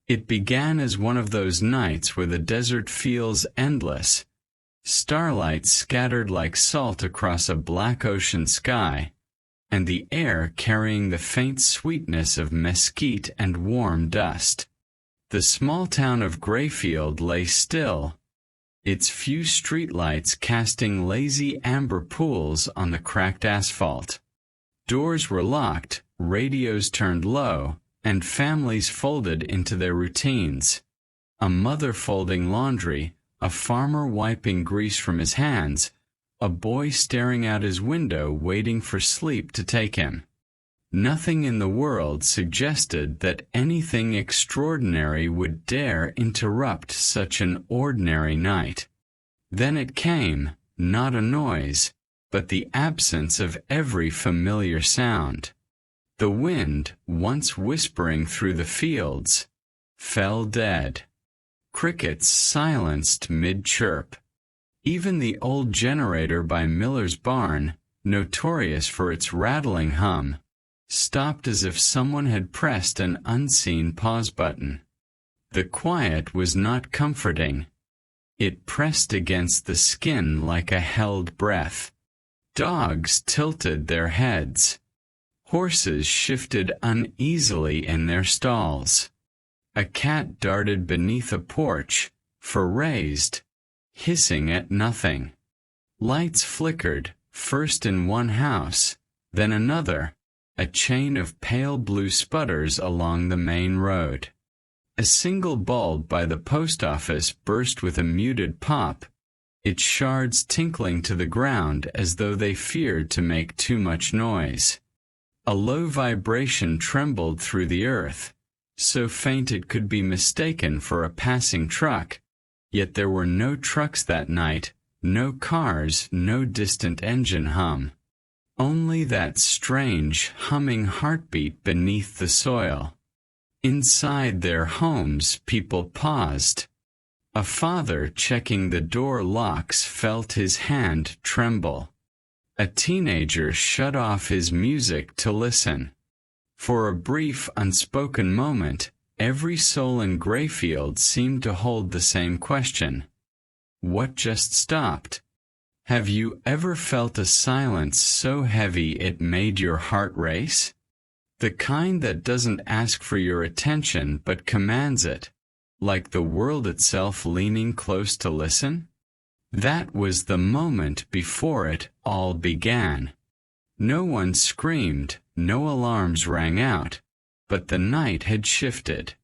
It began as one of those nights where the desert feels endless, starlight scattered like salt across a black ocean sky, and the air carrying the faint sweetness of mesquite and warm dust. The small town of Grayfield lay still, its few streetlights casting lazy amber pools on the cracked asphalt. Doors were locked, radios turned low, and families folded into their routines. A mother folding laundry, a farmer wiping grease from his hands, a boy staring out his window waiting for sleep to take him. Nothing in the world suggested that anything extraordinary would dare interrupt such an ordinary night. Then it came, not a noise, but the absence of every familiar sound. The wind, once whispering through the fields, fell dead. Crickets silenced mid-chirp. Even the old generator by Miller's barn, notorious for its rattling hum, stopped as if someone had pressed an unseen pause button. The quiet was not comforting. It pressed against the skin like a held breath. Dogs tilted their heads. Horses shifted uneasily in their stalls. A cat darted beneath a porch, for-raised, hissing at nothing. Lights flickered, first in one house, then another, a chain of pale blue sputters along the main road. A single bulb by the post office burst with a muted pop, its shards tinkling to the ground as though they feared to make too much noise. A low vibration trembled through the earth, so faint it could be mistaken for a passing truck, yet there were no trucks that night, no cars, no distant engine hum. Only that strange, humming heartbeat beneath the soil. Inside their homes, people paused. A father checking the door locks felt his hand tremble. A teenager shut off his music to listen. For a brief, unspoken moment, every soul in Grayfield seemed to hold the same question. What just stopped? Have you ever felt a silence so heavy it made your heart race? The kind that doesn't ask for your attention but commands it, like the world itself leaning close to listen? That was the moment before it all began. No one screamed, no alarms rang out, but the night had shifted.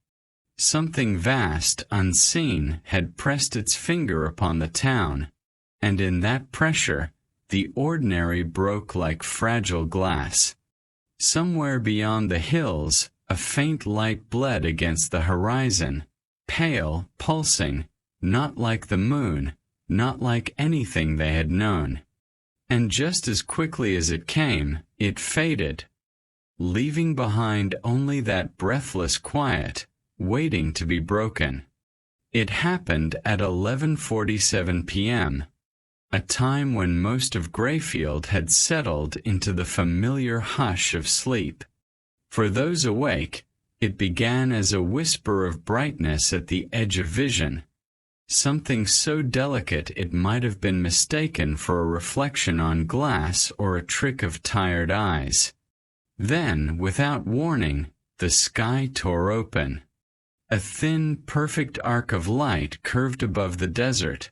Something vast, unseen, had pressed its finger upon the town, and in that pressure, the ordinary broke like fragile glass. Somewhere beyond the hills, a faint light bled against the horizon, pale, pulsing, not like the moon, not like anything they had known. And just as quickly as it came, it faded, leaving behind only that breathless quiet, waiting to be broken. It happened at 11:47 p.m., a time when most of Grayfield had settled into the familiar hush of sleep. For those awake, it began as a whisper of brightness at the edge of vision, something so delicate it might have been mistaken for a reflection on glass or a trick of tired eyes. Then, without warning, the sky tore open. A thin, perfect arc of light curved above the desert,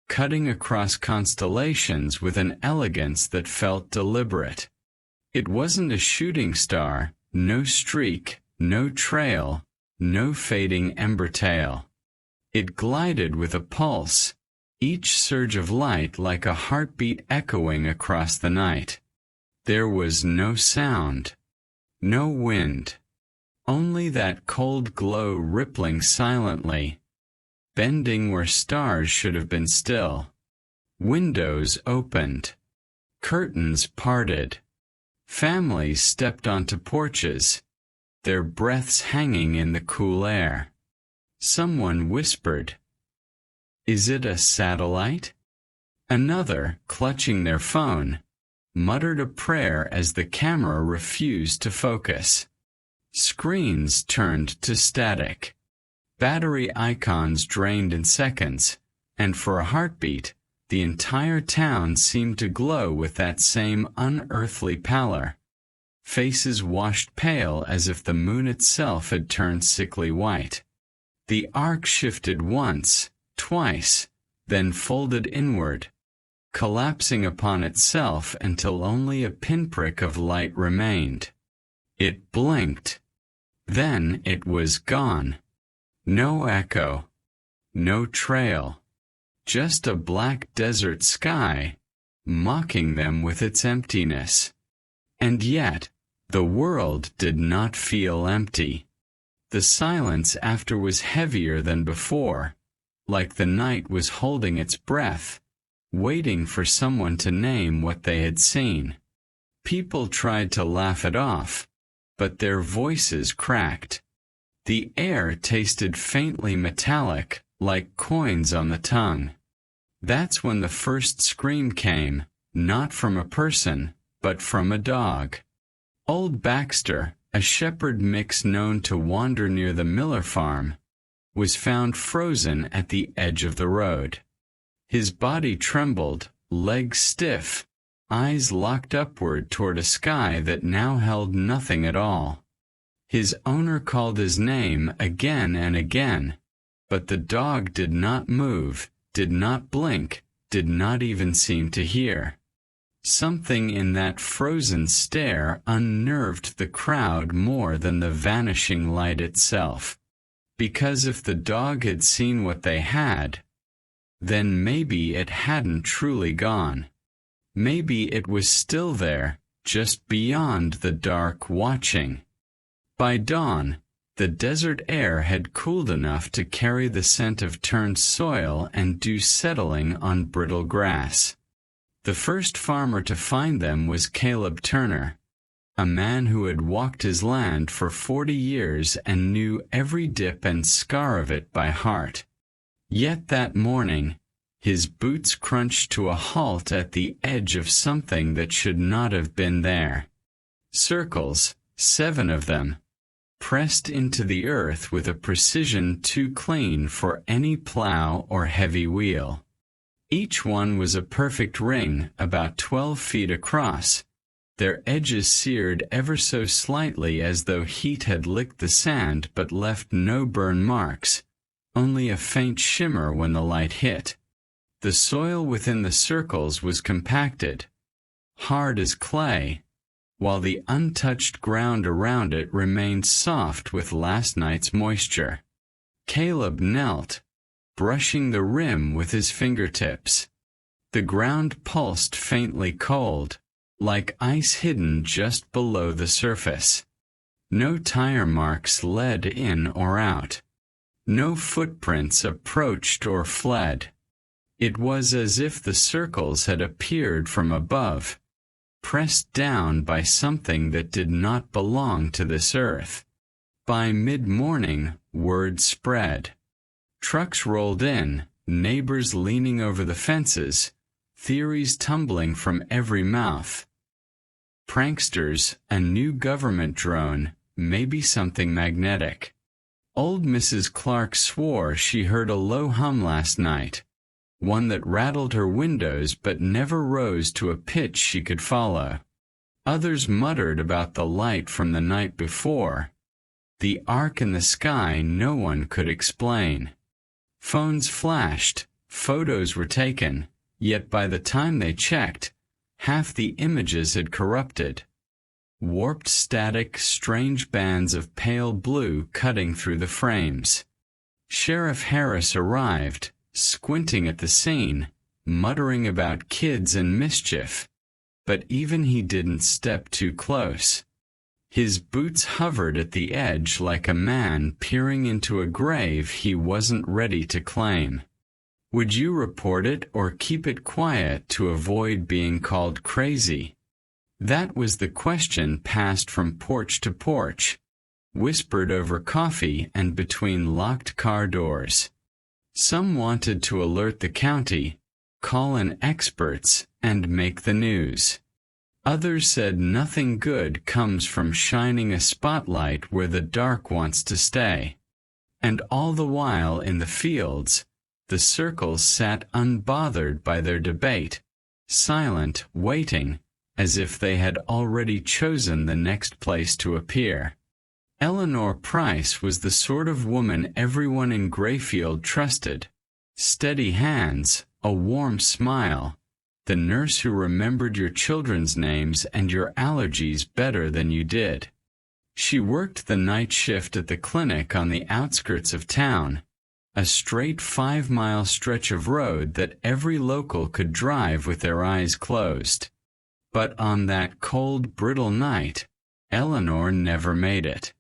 cutting across constellations with an elegance that felt deliberate. It wasn't a shooting star, no streak, no trail, no fading ember tail. It glided with a pulse, each surge of light like a heartbeat echoing across the night. There was no sound, no wind, only that cold glow rippling silently, bending where stars should have been still. Windows opened, curtains parted, families stepped onto porches, their breaths hanging in the cool air. Someone whispered, "Is it a satellite?" Another, clutching their phone, muttered a prayer as the camera refused to focus. Screens turned to static. Battery icons drained in seconds, and for a heartbeat, the entire town seemed to glow with that same unearthly pallor. Faces washed pale as if the moon itself had turned sickly white. The arc shifted once, twice, then folded inward, collapsing upon itself until only a pinprick of light remained. It blinked. Then it was gone. No echo. No trail. Just a black desert sky, mocking them with its emptiness. And yet, the world did not feel empty. The silence after was heavier than before, like the night was holding its breath, waiting for someone to name what they had seen. People tried to laugh it off, but their voices cracked. The air tasted faintly metallic, like coins on the tongue. That's when the first scream came, not from a person, but from a dog. Old Baxter, a shepherd mix known to wander near the Miller farm, was found frozen at the edge of the road. His body trembled, legs stiff, eyes locked upward toward a sky that now held nothing at all. His owner called his name again and again, but the dog did not move, did not blink, did not even seem to hear. Something in that frozen stare unnerved the crowd more than the vanishing light itself. Because if the dog had seen what they had, then maybe it hadn't truly gone. Maybe it was still there, just beyond the dark watching. By dawn, the desert air had cooled enough to carry the scent of turned soil and dew settling on brittle grass. The first farmer to find them was Caleb Turner, a man who had walked his land for 40 years and knew every dip and scar of it by heart. Yet that morning, his boots crunched to a halt at the edge of something that should not have been there. Circles, 7 of them, pressed into the earth with a precision too clean for any plow or heavy wheel. Each one was a perfect ring, about 12 feet across, their edges seared ever so slightly as though heat had licked the sand but left no burn marks, only a faint shimmer when the light hit. The soil within the circles was compacted, hard as clay, while the untouched ground around it remained soft with last night's moisture. Caleb knelt, brushing the rim with his fingertips. The ground pulsed faintly cold, like ice hidden just below the surface. No tire marks led in or out. No footprints approached or fled. It was as if the circles had appeared from above, pressed down by something that did not belong to this earth. By mid-morning, word spread. Trucks rolled in, neighbors leaning over the fences, theories tumbling from every mouth. Pranksters, a new government drone, maybe something magnetic. Old Mrs. Clark swore she heard a low hum last night, one that rattled her windows but never rose to a pitch she could follow. Others muttered about the light from the night before. The arc in the sky no one could explain. Phones flashed, photos were taken, yet by the time they checked, half the images had corrupted. Warped static, strange bands of pale blue cutting through the frames. Sheriff Harris arrived, squinting at the scene, muttering about kids and mischief, but even he didn't step too close. His boots hovered at the edge like a man peering into a grave he wasn't ready to claim. Would you report it or keep it quiet to avoid being called crazy? That was the question passed from porch to porch, whispered over coffee and between locked car doors. Some wanted to alert the county, call in experts, and make the news. Others said nothing good comes from shining a spotlight where the dark wants to stay. And all the while in the fields, the circles sat unbothered by their debate, silent, waiting, as if they had already chosen the next place to appear. Eleanor Price was the sort of woman everyone in Grayfield trusted. Steady hands, a warm smile, the nurse who remembered your children's names and your allergies better than you did. She worked the night shift at the clinic on the outskirts of town, a straight 5-mile stretch of road that every local could drive with their eyes closed. But on that cold, brittle night, Eleanor never made it.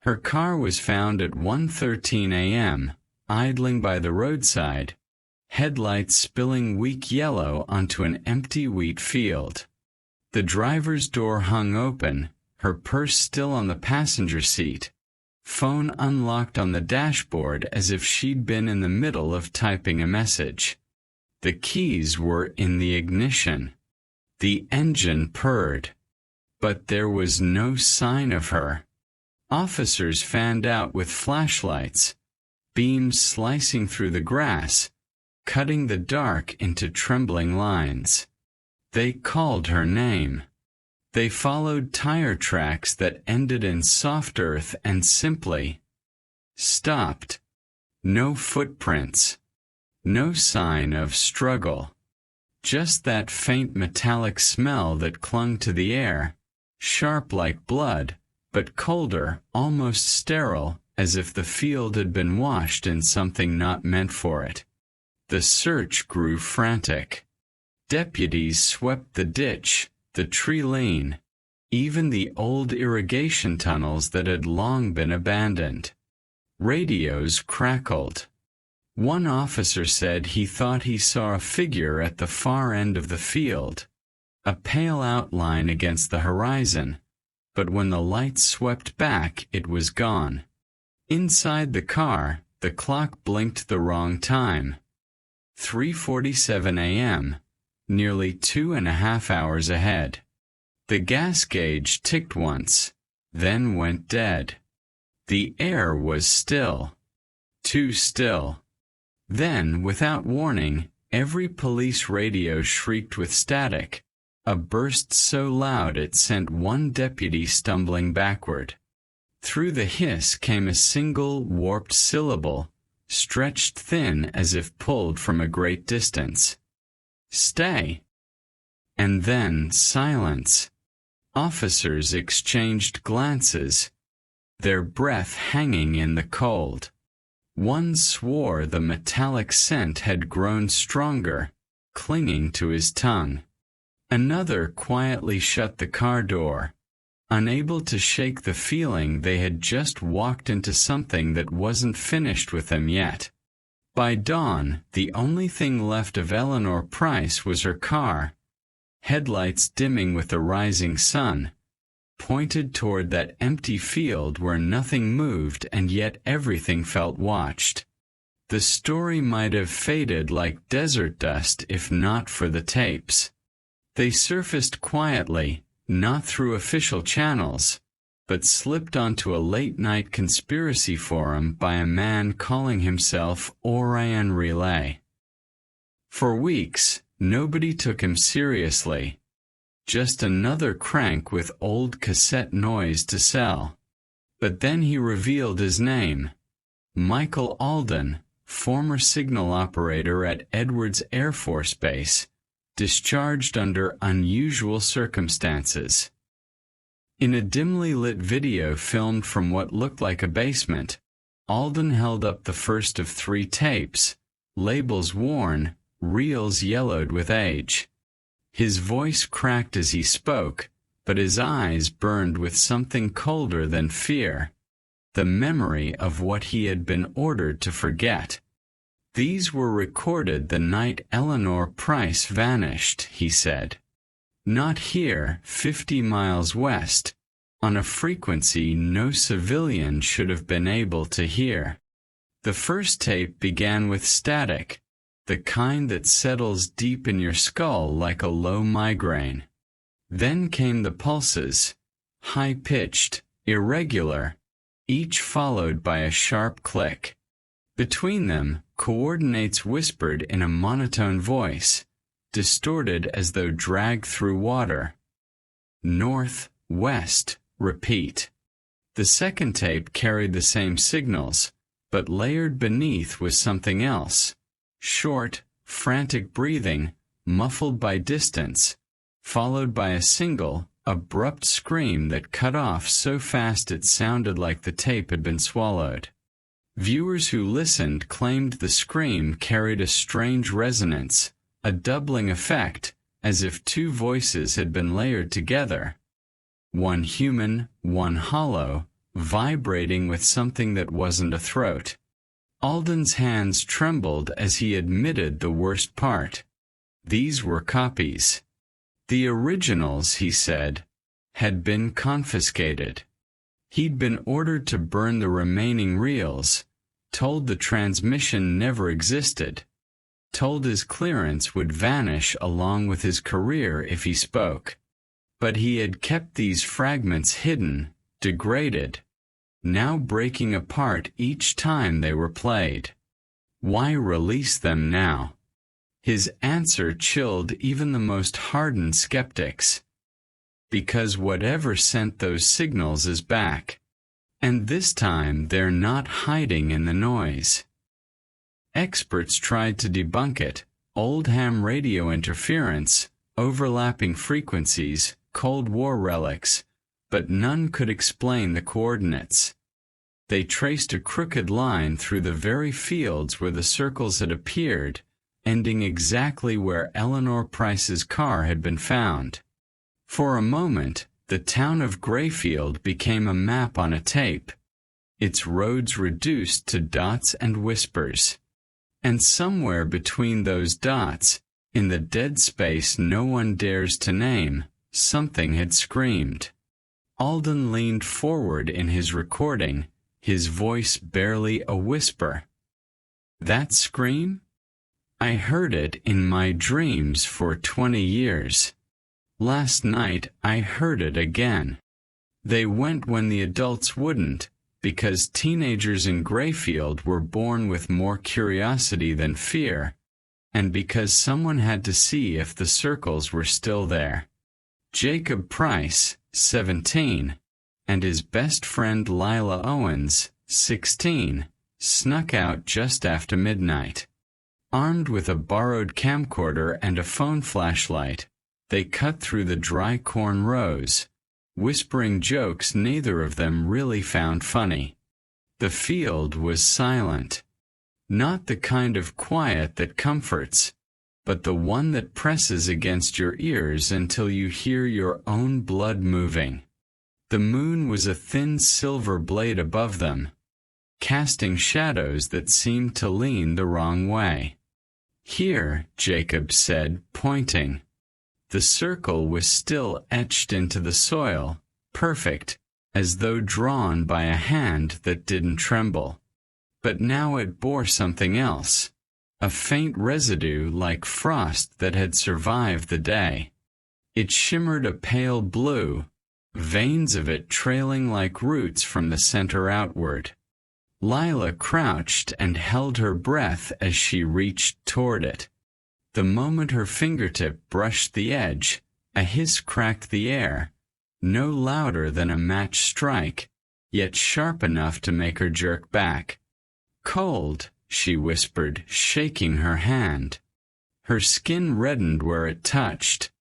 Her car was found at 1:13 a.m., idling by the roadside, headlights spilling weak yellow onto an empty wheat field. The driver's door hung open, her purse still on the passenger seat, phone unlocked on the dashboard as if she'd been in the middle of typing a message. The keys were in the ignition. The engine purred. But there was no sign of her. Officers fanned out with flashlights, beams slicing through the grass, cutting the dark into trembling lines. They called her name. They followed tire tracks that ended in soft earth and simply stopped. No footprints. No sign of struggle. Just that faint metallic smell that clung to the air, sharp like blood, but colder, almost sterile, as if the field had been washed in something not meant for it. The search grew frantic. Deputies swept the ditch, the tree lane, even the old irrigation tunnels that had long been abandoned. Radios crackled. One officer said he thought he saw a figure at the far end of the field, a pale outline against the horizon, but when the lights swept back, it was gone. Inside the car, the clock blinked the wrong time. 3:47 a.m., nearly 2.5 hours ahead. The gas gauge ticked once, then went dead. The air was still. Too still. Then, without warning, every police radio shrieked with static, a burst so loud it sent one deputy stumbling backward. Through the hiss came a single, warped syllable, stretched thin as if pulled from a great distance. "Stay." And then silence. Officers exchanged glances, their breath hanging in the cold. One swore the metallic scent had grown stronger, clinging to his tongue. Another quietly shut the car door, unable to shake the feeling they had just walked into something that wasn't finished with them yet. By dawn, the only thing left of Eleanor Price was her car, headlights dimming with the rising sun, pointed toward that empty field where nothing moved and yet everything felt watched. The story might have faded like desert dust if not for the tapes. They surfaced quietly, not through official channels, but slipped onto a late-night conspiracy forum by a man calling himself Orion Relay. For weeks, nobody took him seriously. Just another crank with old cassette noise to sell. But then he revealed his name. Michael Alden, former signal operator at Edwards Air Force Base, discharged under unusual circumstances. In a dimly lit video filmed from what looked like a basement, Alden held up the first of 3 tapes, labels worn, reels yellowed with age. His voice cracked as he spoke, but his eyes burned with something colder than fear, the memory of what he had been ordered to forget. These were recorded the night Eleanor Price vanished, he said. Not here, 50 miles west, on a frequency no civilian should have been able to hear. The first tape began with static, the kind that settles deep in your skull like a low migraine. Then came the pulses, high-pitched, irregular, each followed by a sharp click. Between them, coordinates whispered in a monotone voice, distorted as though dragged through water. North, west, repeat. The second tape carried the same signals, but layered beneath was something else. Short, frantic breathing, muffled by distance, followed by a single, abrupt scream that cut off so fast it sounded like the tape had been swallowed. Viewers who listened claimed the scream carried a strange resonance, a doubling effect, as if two voices had been layered together. One human, one hollow, vibrating with something that wasn't a throat. Alden's hands trembled as he admitted the worst part. These were copies. The originals, he said, had been confiscated. He'd been ordered to burn the remaining reels, told the transmission never existed, told his clearance would vanish along with his career if he spoke. But he had kept these fragments hidden, degraded, now breaking apart each time they were played. Why release them now? His answer chilled even the most hardened skeptics. Because whatever sent those signals is back. And this time they're not hiding in the noise. Experts tried to debunk it: old ham radio interference, overlapping frequencies, Cold War relics, but none could explain the coordinates. They traced a crooked line through the very fields where the circles had appeared, ending exactly where Eleanor Price's car had been found. For a moment, the town of Grayfield became a map on a tape, its roads reduced to dots and whispers. And somewhere between those dots, in the dead space no one dares to name, something had screamed. Alden leaned forward in his recording, his voice barely a whisper. That scream? I heard it in my dreams for 20 years. Last night I heard it again. They went when the adults wouldn't, because teenagers in Grayfield were born with more curiosity than fear, and because someone had to see if the circles were still there. Jacob Price, 17, and his best friend Lila Owens, 16, snuck out just after midnight. Armed with a borrowed camcorder and a phone flashlight, they cut through the dry corn rows, whispering jokes neither of them really found funny. The field was silent. Not the kind of quiet that comforts, but the one that presses against your ears until you hear your own blood moving. The moon was a thin silver blade above them, casting shadows that seemed to lean the wrong way. Here, Jacob said, pointing. The circle was still etched into the soil, perfect, as though drawn by a hand that didn't tremble. But now it bore something else, a faint residue like frost that had survived the day. It shimmered a pale blue, veins of it trailing like roots from the center outward. Lila crouched and held her breath as she reached toward it. The moment her fingertip brushed the edge, a hiss cracked the air, no louder than a match strike, yet sharp enough to make her jerk back. "Cold," she whispered, shaking her hand. Her skin reddened where it touched,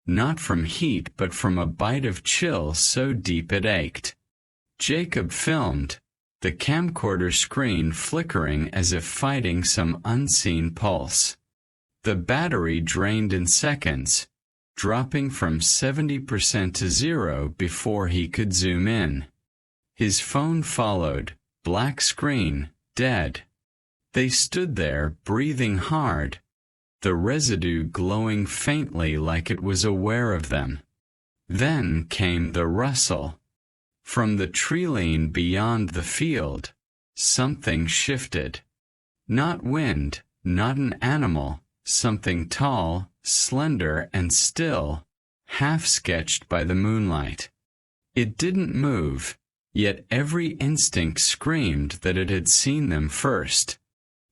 not from heat but from a bite of chill so deep it ached. Jacob filmed, the camcorder screen flickering as if fighting some unseen pulse. The battery drained in seconds, dropping from 70% to 0 before he could zoom in. His phone followed, black screen, dead. They stood there, breathing hard, the residue glowing faintly like it was aware of them. Then came the rustle. From the tree-line beyond the field, something shifted. Not wind, not an animal, something tall, slender and still, half sketched by the moonlight. It didn't move, Yet every instinct screamed that it had seen them first.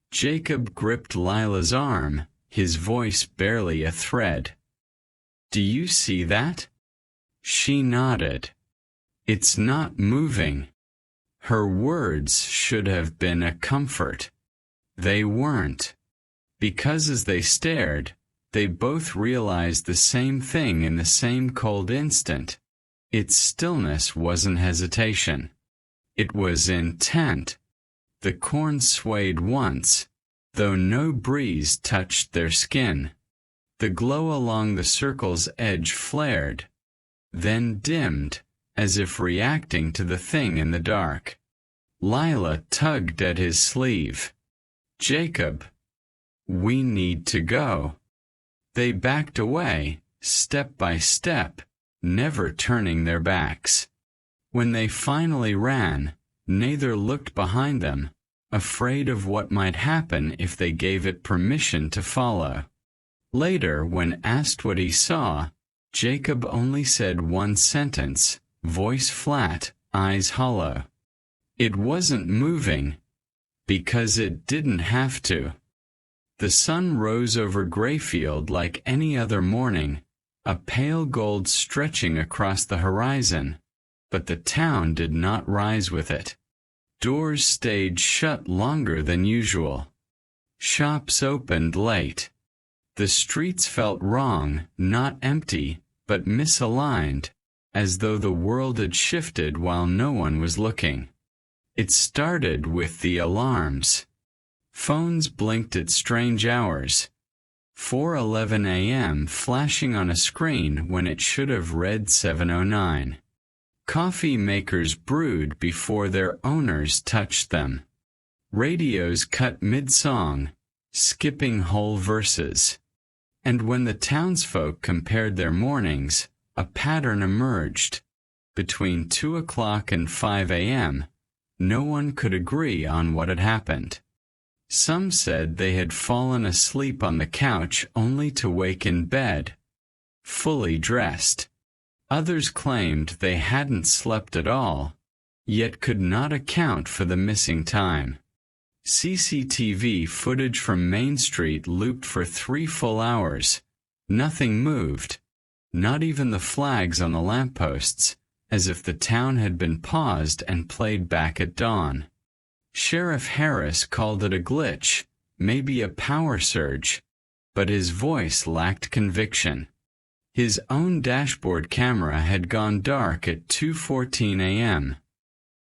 Jacob gripped Lila's arm, his voice barely a thread. "Do you see that?" She nodded. "It's not moving." Her words should have been a comfort. They weren't. Because as they stared, they both realized the same thing in the same cold instant. Its stillness wasn't hesitation. It was intent. The corn swayed once, though no breeze touched their skin. The glow along the circle's edge flared, then dimmed, as if reacting to the thing in the dark. Lila tugged at his sleeve. "Jacob, we need to go." They backed away, step by step, never turning their backs. When they finally ran, neither looked behind them, afraid of what might happen if they gave it permission to follow. Later, when asked what he saw, Jacob only said one sentence, voice flat, eyes hollow. It wasn't moving, because it didn't have to. The sun rose over Grayfield like any other morning, a pale gold stretching across the horizon, but the town did not rise with it. Doors stayed shut longer than usual. Shops opened late. The streets felt wrong, not empty, but misaligned, as though the world had shifted while no one was looking. It started with the alarms. Phones blinked at strange hours. 4:11 a.m. flashing on a screen when it should have read 7:09. Coffee makers brewed before their owners touched them. Radios cut mid-song, skipping whole verses. And when the townsfolk compared their mornings, a pattern emerged. Between 2 o'clock and 5 a.m., no one could agree on what had happened. Some said they had fallen asleep on the couch only to wake in bed, fully dressed. Others claimed they hadn't slept at all, yet could not account for the missing time. CCTV footage from Main Street looped for 3 full hours. Nothing moved, not even the flags on the lampposts, as if the town had been paused and played back at dawn. Sheriff Harris called it a glitch, maybe a power surge, but his voice lacked conviction. His own dashboard camera had gone dark at 2:14 a.m.,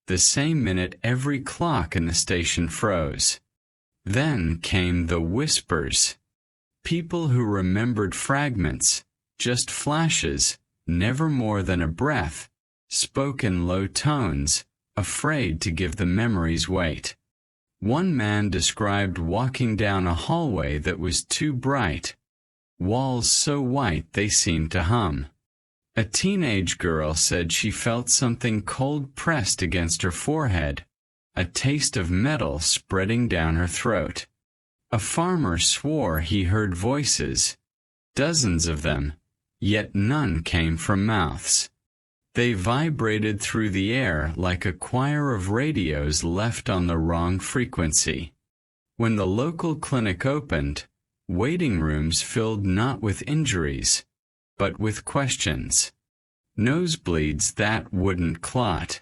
the same minute every clock in the station froze. Then came the whispers. People who remembered fragments, just flashes, never more than a breath, spoke in low tones, afraid to give the memories weight. One man described walking down a hallway that was too bright, walls so white they seemed to hum. A teenage girl said she felt something cold pressed against her forehead, a taste of metal spreading down her throat. A farmer swore he heard voices, dozens of them, yet none came from mouths. They vibrated through the air like a choir of radios left on the wrong frequency. When the local clinic opened, waiting rooms filled not with injuries, but with questions. Nosebleeds that wouldn't clot.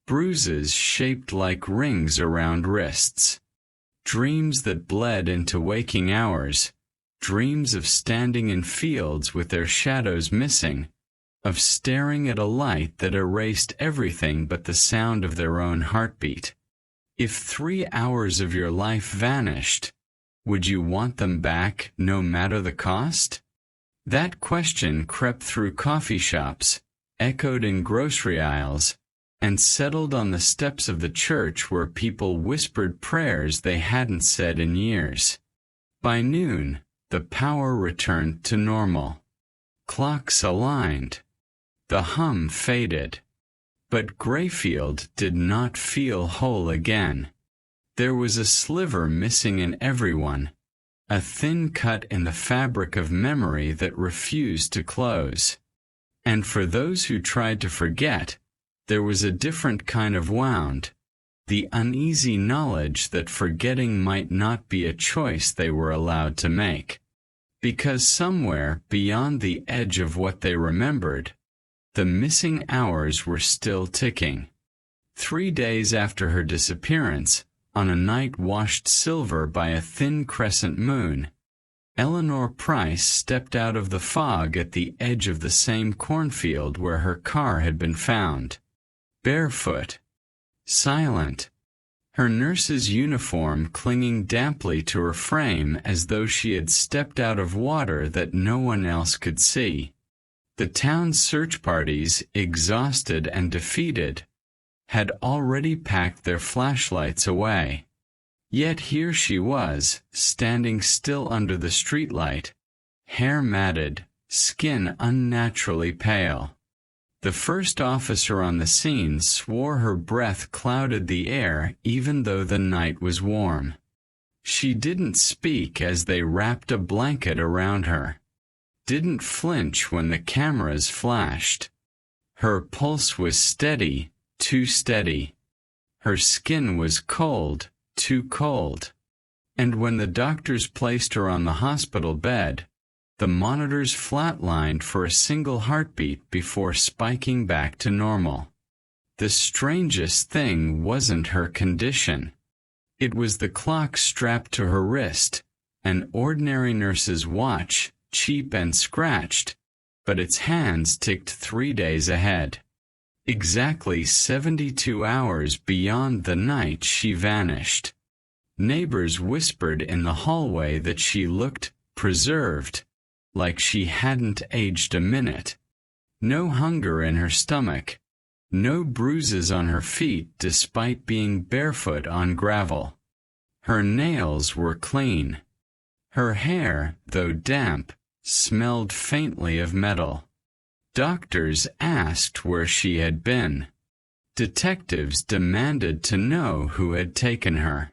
Bruises shaped like rings around wrists. Dreams that bled into waking hours. Dreams of standing in fields with their shadows missing, of staring at a light that erased everything but the sound of their own heartbeat. If 3 hours of your life vanished, would you want them back no matter the cost? That question crept through coffee shops, echoed in grocery aisles, and settled on the steps of the church where people whispered prayers they hadn't said in years. By noon, the power returned to normal. Clocks aligned. The hum faded. But Grayfield did not feel whole again. There was a sliver missing in everyone, a thin cut in the fabric of memory that refused to close. And for those who tried to forget, There was a different kind of wound, the uneasy knowledge that forgetting might not be a choice they were allowed to make. Because somewhere beyond the edge of what they remembered, the missing hours were still ticking. 3 days after her disappearance, on a night washed silver by a thin crescent moon, Eleanor Price stepped out of the fog at the edge of the same cornfield where her car had been found. Barefoot. Silent. Her nurse's uniform clinging damply to her frame as though she had stepped out of water that no one else could see. The town's search parties, exhausted and defeated, had already packed their flashlights away. Yet here she was, standing still under the streetlight, hair matted, skin unnaturally pale. The first officer on the scene swore her breath clouded the air even though the night was warm. She didn't speak as they wrapped a blanket around her. Didn't flinch when the cameras flashed. Her pulse was steady, too steady. Her skin was cold, too cold. And when the doctors placed her on the hospital bed, the monitors flatlined for a single heartbeat before spiking back to normal. The strangest thing wasn't her condition. It was the clock strapped to her wrist, an ordinary nurse's watch, cheap and scratched, but its hands ticked 3 days ahead. Exactly 72 hours beyond the night she vanished. Neighbors whispered in the hallway that she looked preserved, like she hadn't aged a minute. No hunger in her stomach, no bruises on her feet despite being barefoot on gravel. Her nails were clean. Her hair, though damp, smelled faintly of metal. Doctors asked where she had been. Detectives demanded to know who had taken her.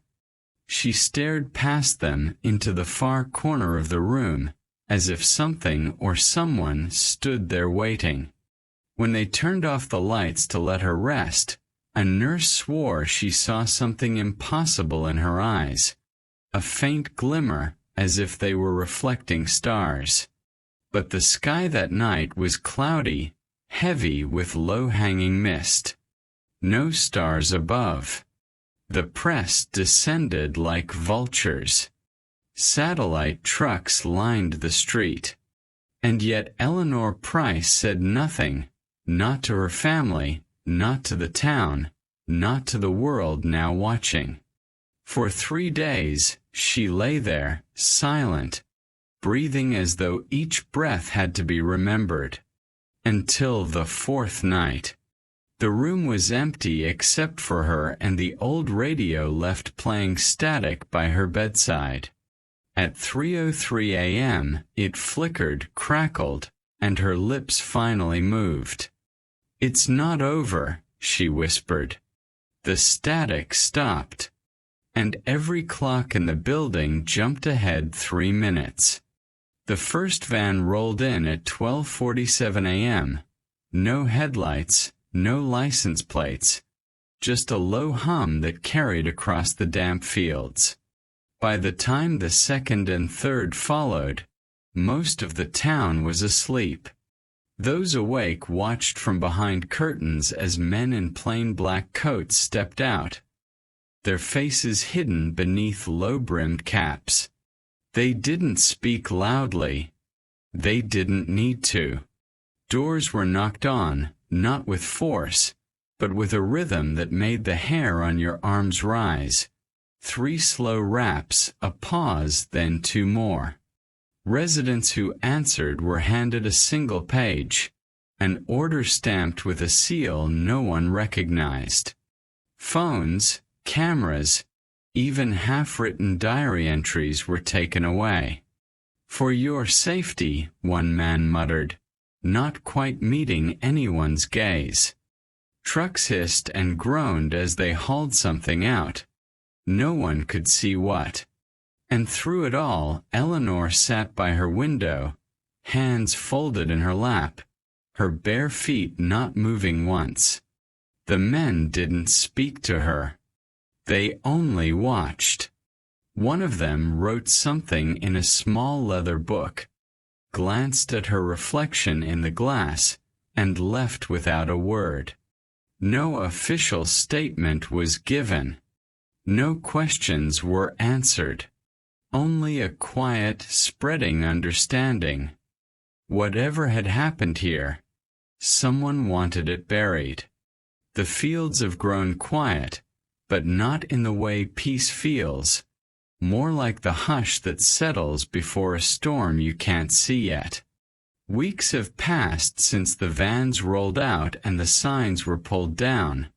She stared past them into the far corner of the room, as if something or someone stood there waiting. When they turned off the lights to let her rest, a nurse swore she saw something impossible in her eyes, a faint glimmer as if they were reflecting stars. But the sky that night was cloudy, heavy with low-hanging mist. No stars above. The press descended like vultures. Satellite trucks lined the street. And yet Eleanor Price said nothing, not to her family, not to the town, not to the world now watching. For 3 days, she lay there, silent, breathing as though each breath had to be remembered. Until the 4th night. The room was empty except for her and the old radio left playing static by her bedside. At 3:03 a.m., it flickered, crackled, and her lips finally moved. "It's not over," she whispered. The static stopped, and every clock in the building jumped ahead 3 minutes. The first van rolled in at 12:47 a.m. No headlights, no license plates, just a low hum that carried across the damp fields. By the time the second and third followed, most of the town was asleep. Those awake watched from behind curtains as men in plain black coats stepped out, their faces hidden beneath low-brimmed caps. They didn't speak loudly. They didn't need to. Doors were knocked on, not with force, but with a rhythm that made the hair on your arms rise. 3 slow raps, a pause, then 2 more. Residents who answered were handed a single page, an order stamped with a seal no one recognized. Phones, cameras, even half-written diary entries were taken away. "For your safety," one man muttered, not quite meeting anyone's gaze. Trucks hissed and groaned as they hauled something out. No one could see what. And through it all, Eleanor sat by her window, hands folded in her lap, her bare feet not moving once. The men didn't speak to her. They only watched. One of them wrote something in a small leather book, glanced at her reflection in the glass, and left without a word. No official statement was given. No questions were answered. Only a quiet, spreading understanding. Whatever had happened here, someone wanted it buried. The fields have grown quiet, but not in the way peace feels, more like the hush that settles before a storm you can't see yet. Weeks have passed since the vans rolled out and the signs were pulled down,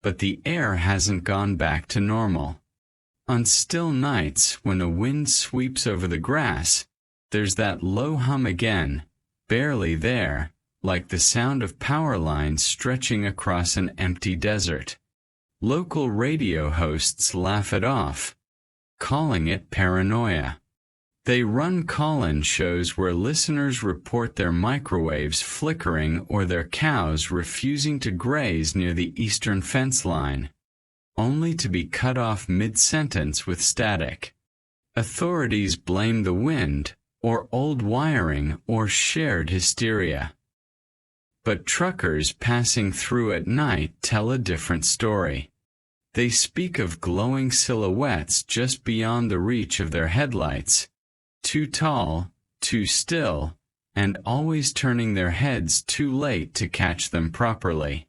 but the air hasn't gone back to normal. On still nights, when a wind sweeps over the grass, there's that low hum again, barely there, like the sound of power lines stretching across an empty desert. Local radio hosts laugh it off, calling it paranoia. They run call-in shows where listeners report their microwaves flickering or their cows refusing to graze near the eastern fence line, only to be cut off mid-sentence with static. Authorities blame the wind, or old wiring, or shared hysteria. But truckers passing through at night tell a different story. They speak of glowing silhouettes just beyond the reach of their headlights, too tall, too still, and always turning their heads too late to catch them properly.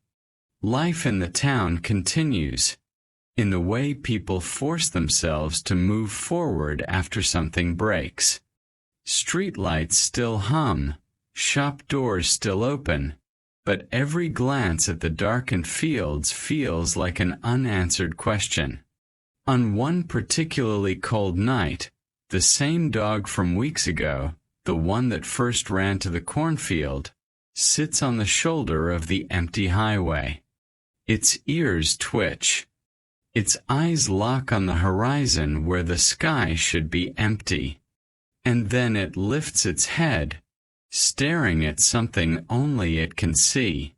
Life in the town continues, in the way people force themselves to move forward after something breaks. Streetlights still hum, shop doors still open, but every glance at the darkened fields feels like an unanswered question. On one particularly cold night, the same dog from weeks ago, the one that first ran to the cornfield, sits on the shoulder of the empty highway. Its ears twitch. Its eyes lock on the horizon where the sky should be empty. And then it lifts its head, staring at something only it can see.